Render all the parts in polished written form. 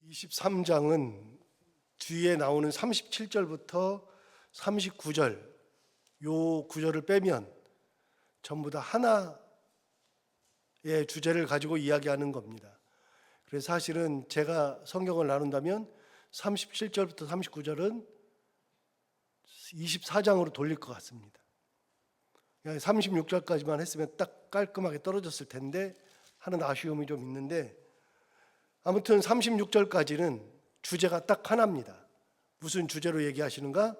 23장은 뒤에 나오는 37절부터 39절 요 구절을 빼면 전부 다 하나의 주제를 가지고 이야기하는 겁니다. 그래서 사실은 제가 성경을 나눈다면 37절부터 39절은 24장으로 돌릴 것 같습니다. 36절까지만 했으면 딱 깔끔하게 떨어졌을 텐데 하는 아쉬움이 좀 있는데, 아무튼 36절까지는 주제가 딱 하나입니다. 무슨 주제로 얘기하시는가?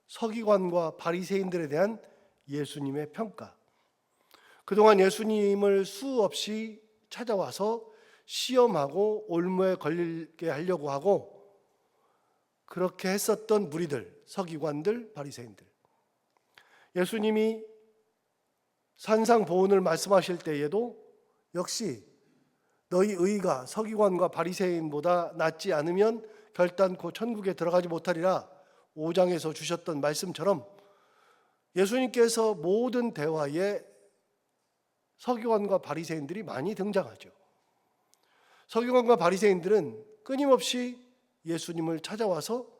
서기관과 바리새인들에 대한 예수님의 평가. 그동안 예수님을 수없이 찾아와서 시험하고 올무에 걸리게 하려고 하고 그렇게 했었던 무리들, 서기관들, 바리새인들. 예수님이 산상보훈을 말씀하실 때에도 역시 너희 의가 서기관과 바리새인보다 낫지 않으면 결단코 천국에 들어가지 못하리라 5장에서 주셨던 말씀처럼 예수님께서 모든 대화에 서기관과 바리새인들이 많이 등장하죠. 서기관과 바리새인들은 끊임없이 예수님을 찾아와서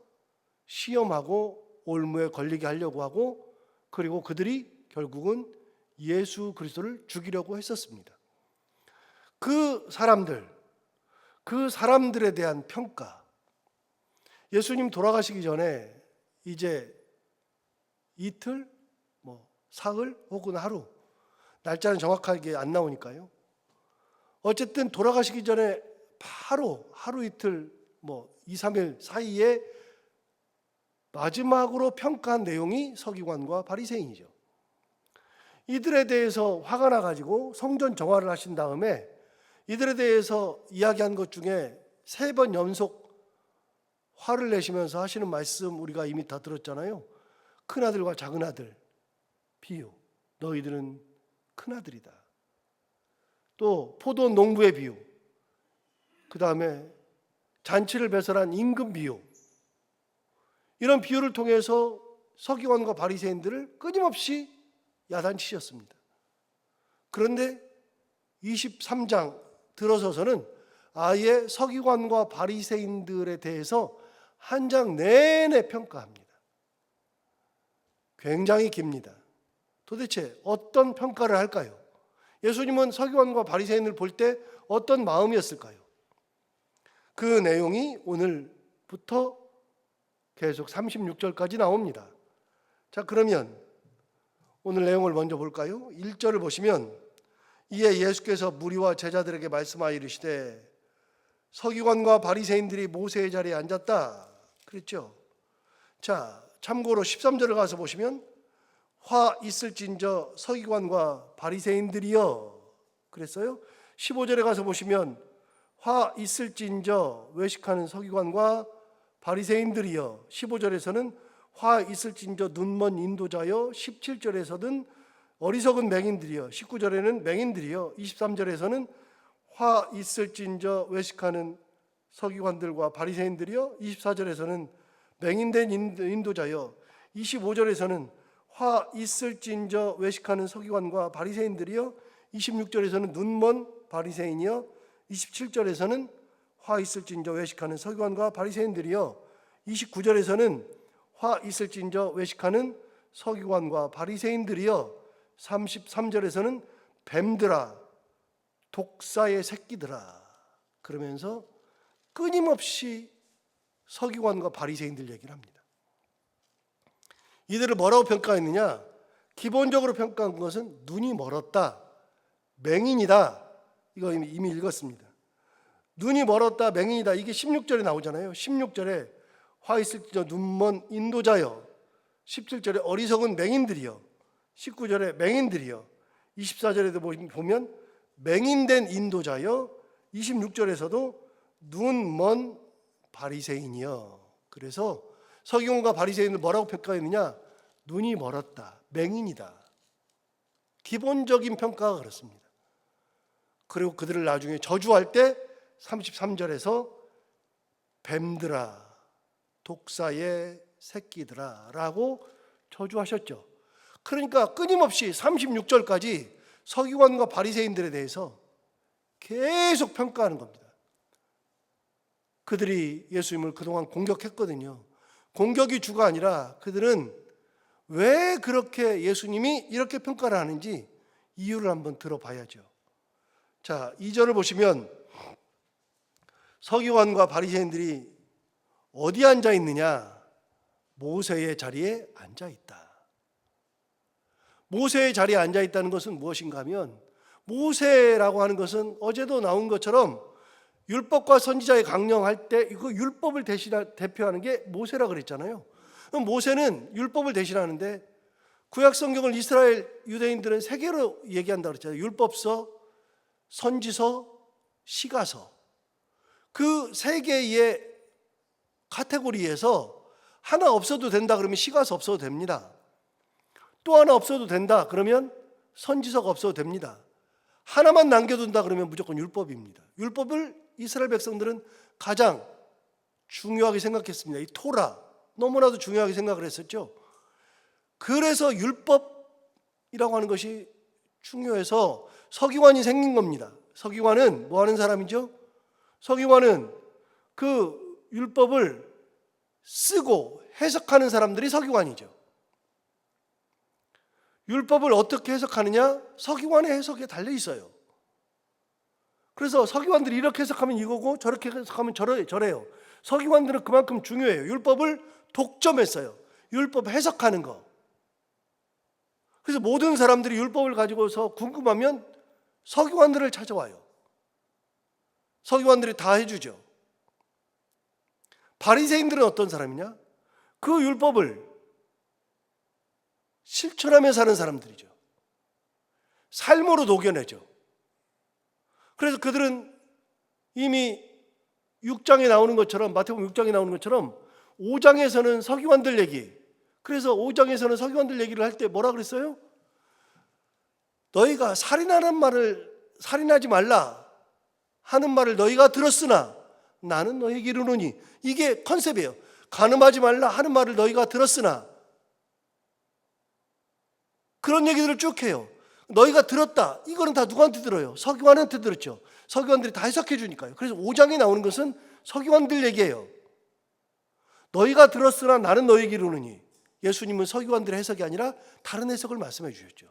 시험하고 올무에 걸리게 하려고 하고, 그리고 그들이 결국은 예수 그리스도를 죽이려고 했었습니다. 그 사람들에 대한 평가. 예수님 돌아가시기 전에 이제 이틀, 사흘 혹은 하루, 날짜는 정확하게 안 나오니까요. 어쨌든 돌아가시기 전에 바로 하루 이틀, 2, 3일 사이에 마지막으로 평가한 내용이 서기관과 바리새인이죠. 이들에 대해서 화가 나가지고 성전 정화를 하신 다음에 이들에 대해서 이야기한 것 중에 3번 연속 화를 내시면서 하시는 말씀 우리가 이미 다 들었잖아요. 큰아들과 작은아들 비유, 너희들은 큰아들이다. 또 포도 농부의 비유, 그 다음에 잔치를 배설한 임금 비유, 이런 비유를 통해서 서기관과 바리새인들을 끊임없이 야단치셨습니다. 그런데 23장 들어서서는 아예 서기관과 바리새인들에 대해서 한 장 내내 평가합니다. 굉장히 깁니다. 도대체 어떤 평가를 할까요? 예수님은 서기관과 바리새인을 볼 때 어떤 마음이었을까요? 그 내용이 오늘부터 계속 36절까지 나옵니다. 자, 그러면 오늘 내용을 먼저 볼까요? 1절을 보시면 이에 예수께서 무리와 제자들에게 말씀하여 이르시되 서기관과 바리새인들이 모세의 자리에 앉았다 그랬죠. 자, 참고로 13절을 가서 보시면 화 있을진저 서기관과 바리새인들이여 그랬어요. 15절에 가서 보시면 화 있을진저 외식하는 서기관과 바리새인들이여, 15절에서는 화 있을진저 눈먼 인도자여, 17절에서는 어리석은 맹인들이여, 19절에는 맹인들이여, 23절에서는 화 있을진저 외식하는 서기관들과 바리새인들이여, 24절에서는 맹인된 인도자여, 25절에서는 화 있을진저 외식하는 서기관과 바리새인들이여, 26절에서는 눈먼 바리새인이여, 27절에서는 화 있을진저 외식하는 서기관과 바리새인들이여, 29절에서는 화 있을진저 외식하는 서기관과 바리새인들이여, 33절에서는 뱀들아 독사의 새끼들아 그러면서 끊임없이 서기관과 바리새인들 얘기를 합니다. 이들을 뭐라고 평가했느냐? 기본적으로 평가한 것은 눈이 멀었다, 맹인이다. 이거 이미 읽었습니다. 눈이 멀었다, 맹인이다. 이게 16절에 나오잖아요. 16절에 화 있을진저 눈먼 인도자여, 17절에 어리석은 맹인들이여, 19절에 맹인들이여, 24절에도 보면 맹인된 인도자여, 26절에서도 눈먼 바리새인이여. 그래서 서기관과 바리새인을 뭐라고 평가했느냐? 눈이 멀었다, 맹인이다. 기본적인 평가가 그렇습니다. 그리고 그들을 나중에 저주할 때 33절에서 뱀들아 독사의 새끼들아 라고 저주하셨죠. 그러니까 끊임없이 36절까지 서기관과 바리새인들에 대해서 계속 평가하는 겁니다. 그들이 예수님을 그동안 공격했거든요. 공격이 주가 아니라 그들은 왜 그렇게 예수님이 이렇게 평가를 하는지 이유를 한번 들어봐야죠. 자, 2절을 보시면 서기관과 바리새인들이 어디 앉아 있느냐? 모세의 자리에 앉아 있다. 모세의 자리에 앉아 있다는 것은 무엇인가 하면, 모세라고 하는 것은 어제도 나온 것처럼 율법과 선지자의 강령할 때 그 율법을 대표하는 게 모세라 그랬잖아요. 그럼 모세는 율법을 대신하는데, 구약 성경을 이스라엘 유대인들은 세 개로 얘기한다 그랬잖아요. 율법서, 선지서, 시가서. 그 세 개의 카테고리에서 하나 없어도 된다 그러면 시가서 없어도 됩니다. 또 하나 없어도 된다 그러면 선지서가 없어도 됩니다. 하나만 남겨둔다 그러면 무조건 율법입니다. 율법을 이스라엘 백성들은 가장 중요하게 생각했습니다. 이 토라 너무나도 중요하게 생각을 했었죠. 그래서 율법이라고 하는 것이 중요해서 서기관이 생긴 겁니다. 서기관은 뭐 하는 사람이죠? 서기관은 그 율법을 쓰고 해석하는 사람들이 서기관이죠. 율법을 어떻게 해석하느냐? 서기관의 해석에 달려 있어요. 그래서 서기관들이 이렇게 해석하면 이거고 저렇게 해석하면 저래요. 서기관들은 그만큼 중요해요. 율법을 독점했어요. 율법 해석하는 거. 그래서 모든 사람들이 율법을 가지고서 궁금하면 서기관들을 찾아와요. 서기관들이 다 해주죠. 바리새인들은 어떤 사람이냐? 그 율법을 실천하며 사는 사람들이죠. 삶으로 녹여내죠. 그래서 그들은 이미 6장에 나오는 것처럼, 마태복음 6장에 나오는 것처럼 5장에서는 서기관들 얘기, 그래서 5장에서는 서기관들 얘기를 할 때 뭐라 그랬어요? 너희가 살인하지 말라 하는 말을 너희가 들었으나 나는 너희에게 이르노니, 이게 컨셉이에요. 간음하지 말라 하는 말을 너희가 들었으나, 그런 얘기들을 쭉 해요. 너희가 들었다. 이거는 다 누구한테 들어요? 서기관한테 들었죠. 서기관들이 다 해석해 주니까요. 그래서 5장에 나오는 것은 서기관들 얘기예요. 너희가 들었으나 나는 너희에게 이르노니, 예수님은 서기관들의 해석이 아니라 다른 해석을 말씀해 주셨죠.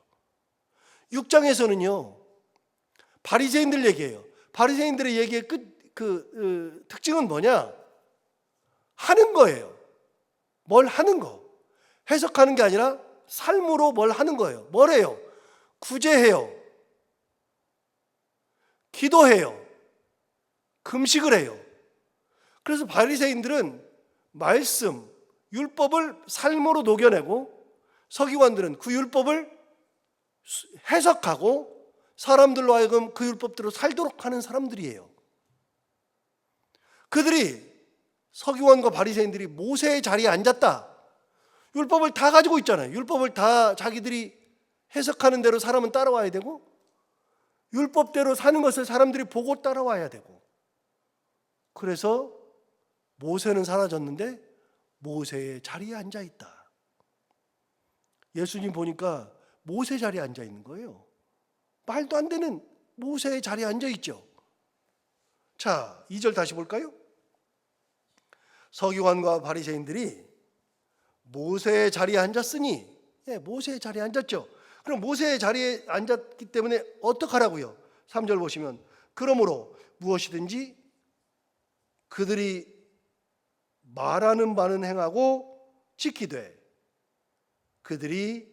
6장에서는요 바리새인들 얘기예요. 바리새인들의 얘기의 특징은 뭐냐? 하는 거예요. 뭘 하는 거. 해석하는 게 아니라 삶으로 뭘 하는 거예요. 뭘 해요? 구제해요. 기도해요. 금식을 해요. 그래서 바리새인들은 말씀, 율법을 삶으로 녹여내고, 서기관들은 그 율법을 해석하고 사람들로 하여금 그 율법대로 살도록 하는 사람들이에요. 그들이, 서기관과 바리새인들이 모세의 자리에 앉았다. 율법을 다 가지고 있잖아요. 율법을 다 자기들이 해석하는 대로 사람은 따라와야 되고, 율법대로 사는 것을 사람들이 보고 따라와야 되고, 그래서 모세는 사라졌는데 모세의 자리에 앉아 있다. 예수님 보니까 모세 자리에 앉아 있는 거예요. 말도 안 되는 모세의 자리에 앉아 있죠. 자, 2절 다시 볼까요? 서기관과 바리새인들이 모세의 자리에 앉았으니, 모세의 자리에 앉았죠. 그럼 모세의 자리에 앉았기 때문에 어떡하라고요? 3절 보시면, 그러므로 무엇이든지 그들이 말하는 바는 행하고 지키되 그들이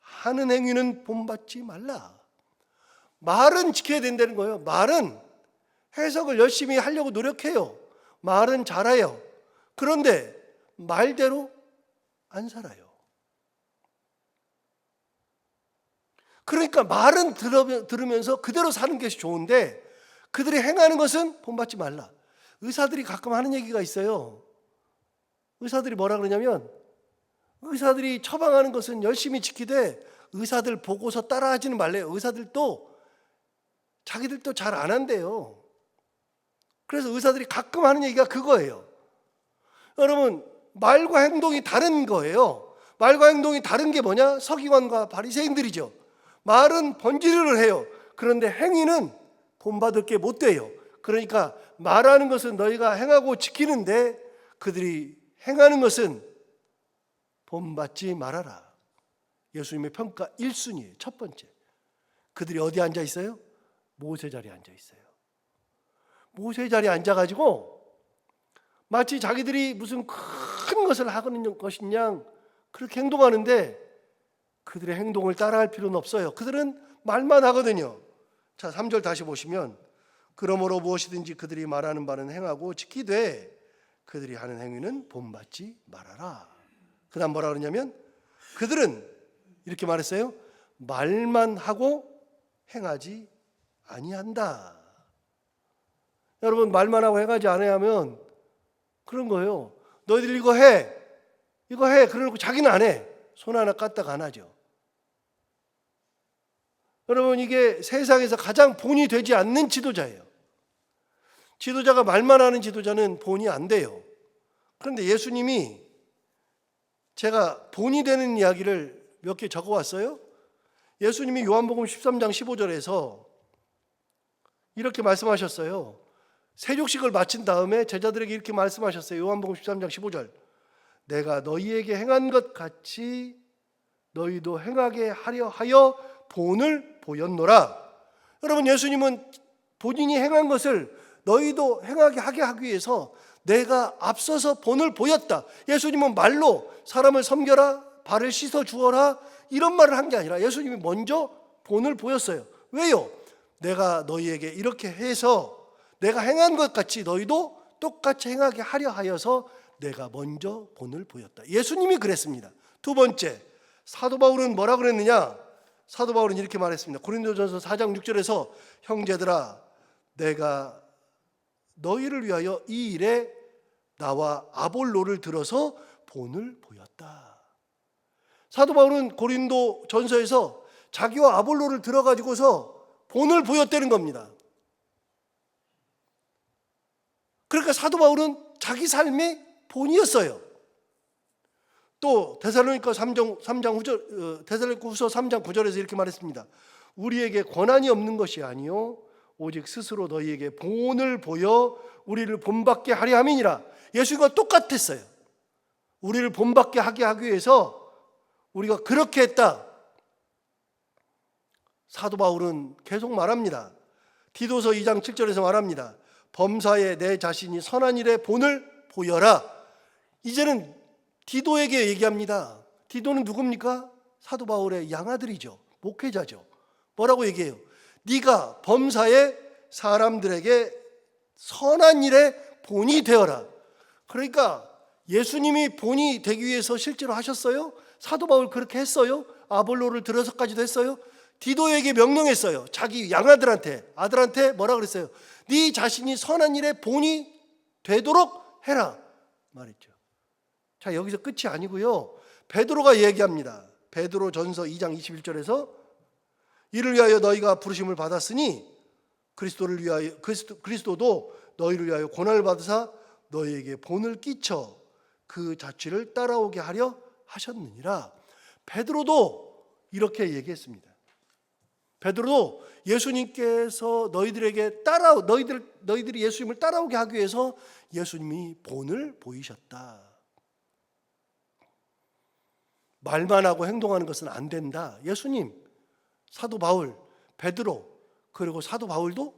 하는 행위는 본받지 말라. 말은 지켜야 된다는 거예요. 말은 해석을 열심히 하려고 노력해요. 말은 잘해요. 그런데 말대로 안 살아요. 그러니까 말은 들으면서 그대로 사는 것이 좋은데 그들이 행하는 것은 본받지 말라. 의사들이 가끔 하는 얘기가 있어요. 의사들이 뭐라 그러냐면, 의사들이 처방하는 것은 열심히 지키되 의사들 보고서 따라하지는 말래요. 의사들도 자기들도 잘 안 한대요. 그래서 의사들이 가끔 하는 얘기가 그거예요. 여러분, 말과 행동이 다른 거예요. 말과 행동이 다른 게 뭐냐? 서기관과 바리새인들이죠. 말은 번지르르 해요. 그런데 행위는 본받을 게 못 돼요. 그러니까 말하는 것은 너희가 행하고 지키는데 그들이 행하는 것은 본받지 말아라. 예수님의 평가 1순위예요. 첫 번째. 그들이 어디 앉아 있어요? 모세 자리에 앉아 있어요. 모세 자리에 앉아가지고 마치 자기들이 무슨 큰 것을 하는 것이냐 그렇게 행동하는데 그들의 행동을 따라할 필요는 없어요. 그들은 말만 하거든요. 자, 3절 다시 보시면 그러므로 무엇이든지 그들이 말하는 바는 행하고 지키되 그들이 하는 행위는 본받지 말아라. 그 다음 뭐라 그러냐면 그들은 이렇게 말했어요. 말만 하고 행하지 아니한다. 여러분, 말만 하고 행하지 아니하면 그런 거예요. 너희들 이거 해 그러놓고 자기는 안 해. 손 하나 까딱 안 하죠. 여러분, 이게 세상에서 가장 본이 되지 않는 지도자예요. 지도자가 말만 하는 지도자는 본이 안 돼요. 그런데 예수님이 제가 본이 되는 이야기를 몇 개 적어왔어요. 예수님이 요한복음 13장 15절에서 이렇게 말씀하셨어요. 세족식을 마친 다음에 제자들에게 이렇게 말씀하셨어요. 요한복음 13장 15절. 내가 너희에게 행한 것 같이 너희도 행하게 하려 하여 본을 보였노라. 여러분, 예수님은 본인이 행한 것을 너희도 하게 하기 위해서 내가 앞서서 본을 보였다. 예수님은 말로 사람을 섬겨라, 발을 씻어 주어라 이런 말을 한 게 아니라 예수님이 먼저 본을 보였어요. 왜요? 내가 너희에게 이렇게 해서 내가 행한 것 같이 너희도 똑같이 행하게 하려 하여서 내가 먼저 본을 보였다. 예수님이 그랬습니다. 두 번째, 사도 바울은 뭐라 그랬느냐? 사도 바울은 이렇게 말했습니다. 고린도전서 4장 6절에서 형제들아 내가 너희를 위하여 이 일에 나와 아볼로를 들어서 본을 보였다. 사도 바울은 고린도 전서에서 자기와 아볼로를 들어가지고서 본을 보였다는 겁니다. 그러니까 사도 바울은 자기 삶의 본이었어요. 또 데살로니가후서 3장 9절에서 이렇게 말했습니다. 우리에게 권한이 없는 것이 아니요 오직 스스로 너희에게 본을 보여 우리를 본받게 하려 함이니라. 예수가 똑같았어요. 우리를 본받게 하게 하기 위해서 우리가 그렇게 했다. 사도 바울은 계속 말합니다. 디도서 2장 7절에서 말합니다. 범사에 내 자신이 선한 일에 본을 보여라. 이제는 디도에게 얘기합니다. 디도는 누굽니까? 사도 바울의 양아들이죠. 목회자죠. 뭐라고 얘기해요? 네가 범사에 사람들에게 선한 일에 본이 되어라. 그러니까 예수님이 본이 되기 위해서 실제로 하셨어요? 사도 바울 그렇게 했어요? 아볼로를 들어서까지도 했어요? 디도에게 명령했어요. 자기 양아들한테, 아들한테 뭐라 그랬어요? 네 자신이 선한 일에 본이 되도록 해라 말했죠. 자, 여기서 끝이 아니고요. 베드로가 얘기합니다. 베드로 전서 2장 21절에서 이를 위하여 너희가 부르심을 받았으니 그리스도도 너희를 위하여 고난을 받으사 너희에게 본을 끼쳐 그 자취를 따라오게 하려 하셨느니라. 베드로도 이렇게 얘기했습니다. 베드로도 예수님께서 너희들이 예수님을 따라오게 하기 위해서 예수님이 본을 보이셨다. 말만 하고 행동하는 것은 안 된다. 예수님, 사도 바울, 베드로, 그리고 사도 바울도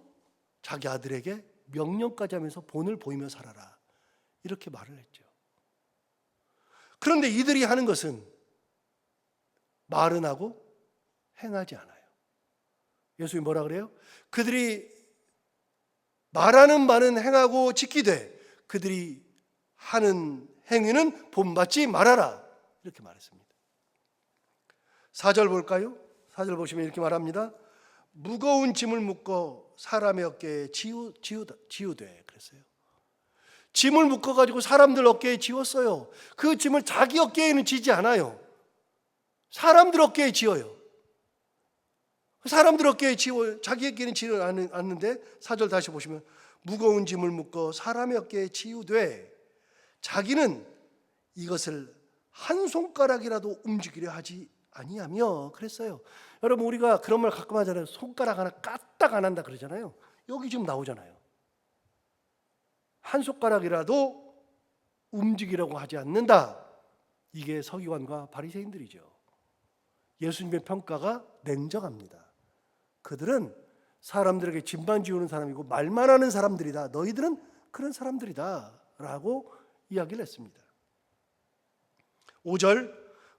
자기 아들에게 명령까지 하면서 본을 보이며 살아라. 이렇게 말을 했죠. 그런데 이들이 하는 것은 말은 하고 행하지 않아요. 예수님이 뭐라 그래요? 그들이 말하는 바는 행하고 지키되 그들이 하는 행위는 본받지 말아라. 이렇게 말했습니다. 4절 볼까요? 4절 보시면 이렇게 말합니다. 무거운 짐을 묶어 사람의 어깨에 지우되 그랬어요. 짐을 묶어가지고 사람들 어깨에 지웠어요. 그 짐을 자기 어깨에는 지지 않아요. 사람들 어깨에 지어요. 사람들 어깨에 지워요. 자기 어깨에는 지지 않는데 4절 다시 보시면 무거운 짐을 묶어 사람의 어깨에 지우되 자기는 이것을 한 손가락이라도 움직이려 하지 아니하며 그랬어요. 여러분, 우리가 그런 말 가끔 하잖아요. 손가락 하나 까딱 안 한다 그러잖아요. 여기 지금 나오잖아요. 한 손가락이라도 움직이려고 하지 않는다. 이게 서기관과 바리새인들이죠. 예수님의 평가가 냉정합니다. 그들은 사람들에게 짐만 지우는 사람이고 말만 하는 사람들이다. 너희들은 그런 사람들이다 라고 이야기를 했습니다. 5절,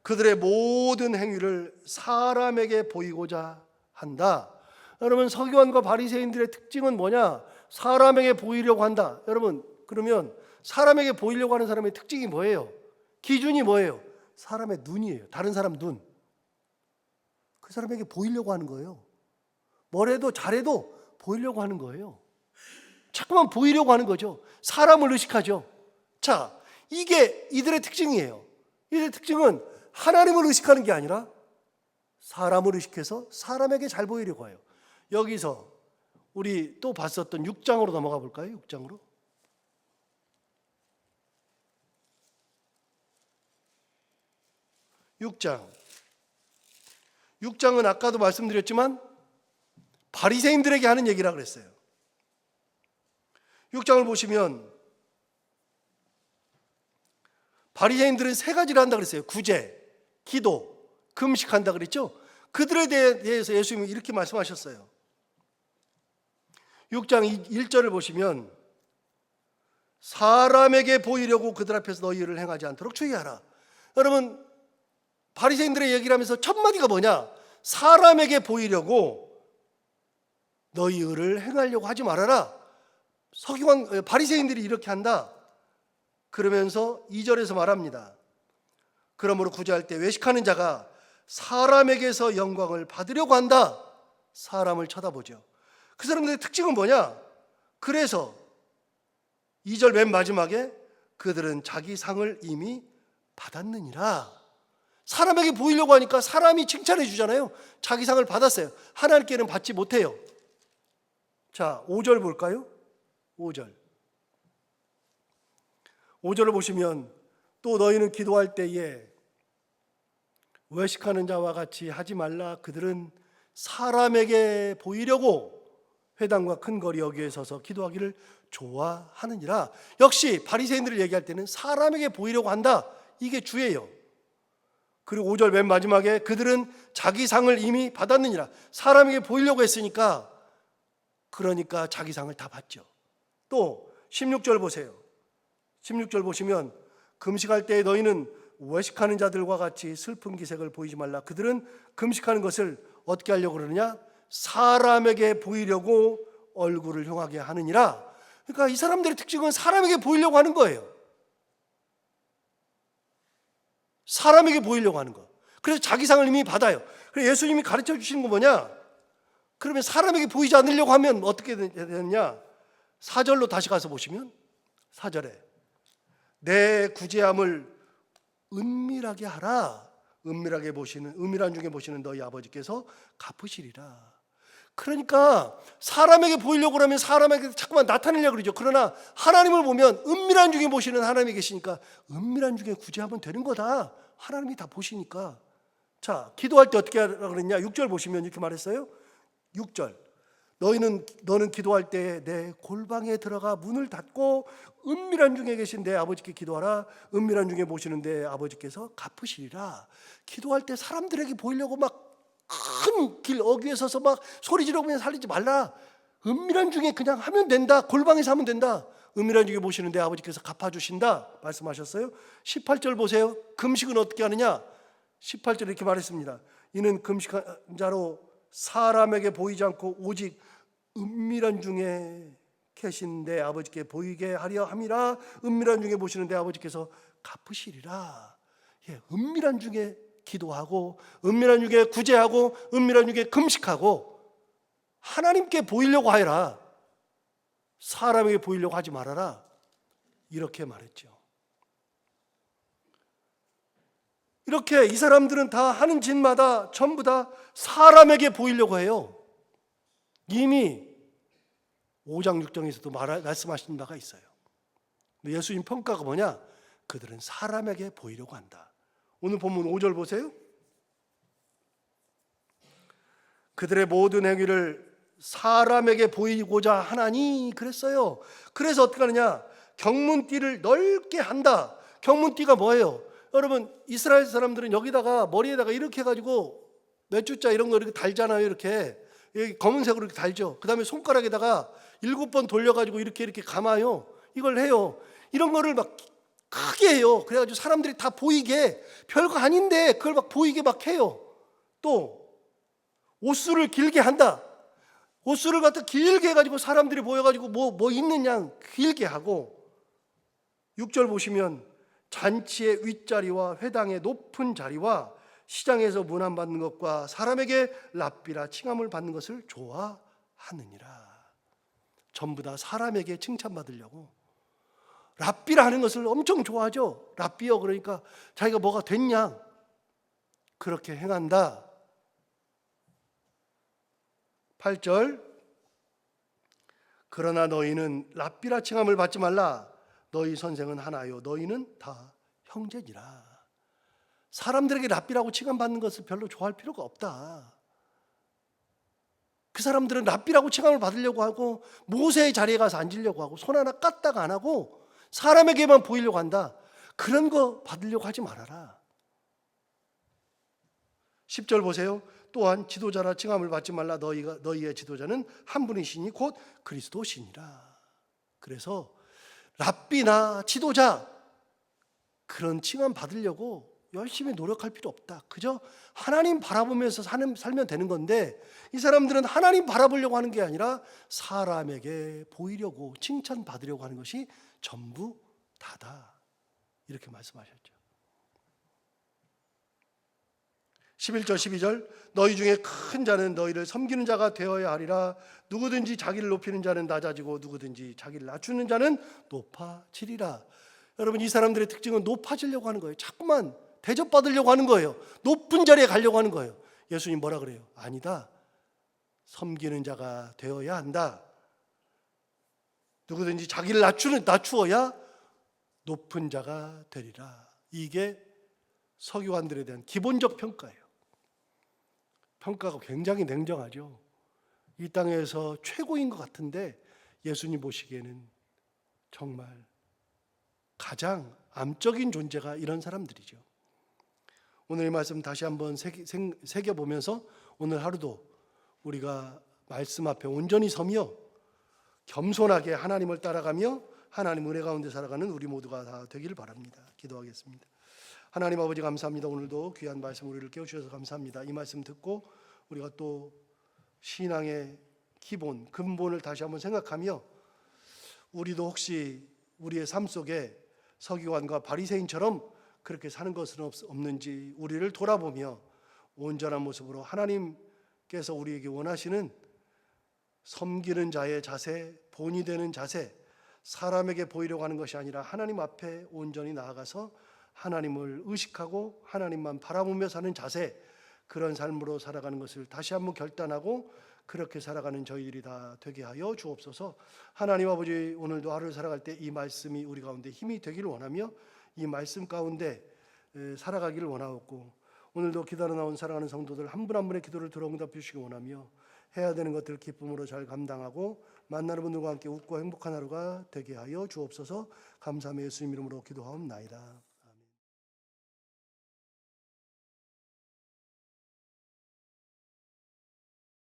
그들의 모든 행위를 사람에게 보이고자 한다. 여러분, 서기관과 바리새인들의 특징은 뭐냐? 사람에게 보이려고 한다. 여러분, 그러면 사람에게 보이려고 하는 사람의 특징이 뭐예요? 기준이 뭐예요? 사람의 눈이에요. 다른 사람 눈. 그 사람에게 보이려고 하는 거예요. 뭐래도 잘해도 보이려고 하는 거예요. 자꾸만 보이려고 하는 거죠. 사람을 의식하죠. 자, 이게 이들의 특징이에요. 이들의 특징은 하나님을 의식하는 게 아니라 사람을 의식해서 사람에게 잘 보이려고 해요. 여기서 우리 또 봤었던 6장으로 넘어가 볼까요? 6장으로. 6장은 아까도 말씀드렸지만 바리새인들에게 하는 얘기라 그랬어요. 6장을 보시면 바리새인들은 세 가지를 한다 그랬어요. 구제, 기도, 금식한다 그랬죠. 그들에 대해서 예수님이 이렇게 말씀하셨어요. 6장 1절을 보시면 사람에게 보이려고 그들 앞에서 너희 일을 행하지 않도록 주의하라. 여러분, 바리새인들의 얘기를 하면서 첫 마디가 뭐냐? 사람에게 보이려고 너희 일을 행하려고 하지 말아라. 서기관 바리새인들이 이렇게 한다. 그러면서 2절에서 말합니다. 그러므로 구제할 때 외식하는 자가 사람에게서 영광을 받으려고 한다. 사람을 쳐다보죠. 그 사람들의 특징은 뭐냐? 그래서 2절 맨 마지막에 그들은 자기 상을 이미 받았느니라. 사람에게 보이려고 하니까 사람이 칭찬해 주잖아요. 자기 상을 받았어요. 하나님께는 받지 못해요. 자, 5절 볼까요? 5절을 보시면 또 너희는 기도할 때에 외식하는 자와 같이 하지 말라. 그들은 사람에게 보이려고 회당과 큰 거리 여기에 서서 기도하기를 좋아하느니라. 역시 바리새인들을 얘기할 때는 사람에게 보이려고 한다. 이게 주예요. 그리고 5절 맨 마지막에 그들은 자기 상을 이미 받았느니라. 사람에게 보이려고 했으니까 그러니까 자기 상을 다 받죠. 또 16절 보세요. 16절 보시면 금식할 때에 너희는 외식하는 자들과 같이 슬픈 기색을 보이지 말라. 그들은 금식하는 것을 어떻게 하려고 그러느냐? 사람에게 보이려고 얼굴을 흉하게 하느니라. 그러니까 이 사람들의 특징은 사람에게 보이려고 하는 거예요. 사람에게 보이려고 하는 거. 그래서 자기 상을 이미 받아요. 그래서 예수님이 가르쳐 주시는 건 뭐냐? 그러면 사람에게 보이지 않으려고 하면 어떻게 되느냐? 4절로 다시 가서 보시면 4절에 내 구제함을 은밀하게 하라. 은밀한 중에 보시는 너희 아버지께서 갚으시리라. 그러니까 사람에게 보이려고 그러면 사람에게 자꾸만 나타내려고 그러죠. 그러나 하나님을 보면 은밀한 중에 보시는 하나님이 계시니까 은밀한 중에 구제하면 되는 거다. 하나님이 다 보시니까. 자, 기도할 때 어떻게 하라고 그랬냐? 6절 보시면 이렇게 말했어요. 6절 너는 기도할 때 내 골방에 들어가 문을 닫고 은밀한 중에 계신 내 아버지께 기도하라. 은밀한 중에 보시는 내 아버지께서 갚으시리라. 기도할 때 사람들에게 보이려고 막 큰 길 어귀에 서서 막 소리 지르고 살리지 말라. 은밀한 중에 그냥 하면 된다. 골방에서 하면 된다. 은밀한 중에 보시는 내 아버지께서 갚아주신다 말씀하셨어요. 18절 보세요. 금식은 어떻게 하느냐? 18절 이렇게 말했습니다. 이는 금식한 자로 사람에게 보이지 않고 오직 은밀한 중에 계신 내 아버지께 보이게 하려 함이라. 은밀한 중에 보시는 내 아버지께서 갚으시리라. 예, 은밀한 중에 기도하고 은밀한 중에 구제하고 은밀한 중에 금식하고 하나님께 보이려고 하여라. 사람에게 보이려고 하지 말아라. 이렇게 말했죠. 이렇게 이 사람들은 다 하는 짓마다 전부 다 사람에게 보이려고 해요. 이미 5장 6장에서도 말씀하신 바가 있어요. 예수님 평가가 뭐냐? 그들은 사람에게 보이려고 한다. 오늘 본문 5절 보세요. 그들의 모든 행위를 사람에게 보이고자 하나니 그랬어요. 그래서 어떻게 하느냐? 경문띠를 넓게 한다. 경문띠가 뭐예요? 여러분, 이스라엘 사람들은 여기다가 머리에다가 이렇게 해가지고 몇 주자 이런 거 이렇게 달잖아요. 이렇게 여기 검은색으로 이렇게 달죠. 그 다음에 손가락에다가 7번 돌려가지고 이렇게 감아요. 이걸 해요. 이런 거를 막 크게 해요. 그래가지고 사람들이 다 보이게, 별거 아닌데 그걸 막 보이게 막 해요. 또 옷수를 길게 한다. 옷수를 갖다 길게 해가지고 사람들이 보여가지고 뭐 있는 양 길게 하고, 6절 보시면 잔치의 윗자리와 회당의 높은 자리와 시장에서 문안받는 것과 사람에게 랍비라 칭함을 받는 것을 좋아하느니라. 전부 다 사람에게 칭찬받으려고 랍비라 하는 것을 엄청 좋아하죠. 랍비여, 그러니까 자기가 뭐가 됐냐, 그렇게 행한다. 8절, 그러나 너희는 랍비라 칭함을 받지 말라. 너희 선생은 하나요 너희는 다 형제니라. 사람들에게 랍비라고 칭함받는 것을 별로 좋아할 필요가 없다. 그 사람들은 랍비라고 칭함을 받으려고 하고 모세의 자리에 가서 앉으려고 하고 손 하나 까딱 안 하고 사람에게만 보이려고 한다. 그런 거 받으려고 하지 말아라. 10절 보세요. 또한 지도자라 칭함을 받지 말라. 너희의 지도자는 한 분이시니 곧 그리스도시니라. 그래서 랍비나 지도자 그런 칭함 받으려고 열심히 노력할 필요 없다. 그저 하나님 바라보면서 살면 되는 건데, 이 사람들은 하나님 바라보려고 하는 게 아니라 사람에게 보이려고 칭찬받으려고 하는 것이 전부 다다. 이렇게 말씀하셨죠. 11절 12절, 너희 중에 큰 자는 너희를 섬기는 자가 되어야 하리라. 누구든지 자기를 높이는 자는 낮아지고 누구든지 자기를 낮추는 자는 높아지리라. 여러분, 이 사람들의 특징은 높아지려고 하는 거예요. 자꾸만 대접받으려고 하는 거예요. 높은 자리에 가려고 하는 거예요. 예수님 뭐라 그래요? 아니다. 섬기는 자가 되어야 한다. 누구든지 자기를 낮추어야 높은 자가 되리라. 이게 서기관들에 대한 기본적 평가예요. 평가가 굉장히 냉정하죠. 이 땅에서 최고인 것 같은데 예수님 보시기에는 정말 가장 암적인 존재가 이런 사람들이죠. 오늘 이 말씀 다시 한번 새겨보면서 오늘 하루도 우리가 말씀 앞에 온전히 서며 겸손하게 하나님을 따라가며 하나님 은혜 가운데 살아가는 우리 모두가 다 되기를 바랍니다. 기도하겠습니다. 하나님 아버지, 감사합니다. 오늘도 귀한 말씀 우리를 깨우셔서 감사합니다. 이 말씀 듣고 우리가 또 신앙의 기본, 근본을 다시 한번 생각하며 우리도 혹시 우리의 삶 속에 서기관과 바리새인처럼 그렇게 사는 것은 없는지 우리를 돌아보며 온전한 모습으로 하나님께서 우리에게 원하시는 섬기는 자의 자세, 본이 되는 자세, 사람에게 보이려고 하는 것이 아니라 하나님 앞에 온전히 나아가서 하나님을 의식하고 하나님만 바라보며 사는 자세, 그런 삶으로 살아가는 것을 다시 한번 결단하고 그렇게 살아가는 저희들이 다 되게 하여 주옵소서. 하나님 아버지, 오늘도 하루를 살아갈 때 이 말씀이 우리 가운데 힘이 되기를 원하며 이 말씀 가운데 살아가기를 원하옵고, 오늘도 기도하러 나온 사랑하는 성도들 한 분 한 분의 기도를 들어 응답해 주시기 원하며 해야 되는 것들을 기쁨으로 잘 감당하고 만나는 분들과 함께 웃고 행복한 하루가 되게 하여 주옵소서. 감사하며 예수님 이름으로 기도하옵나이다.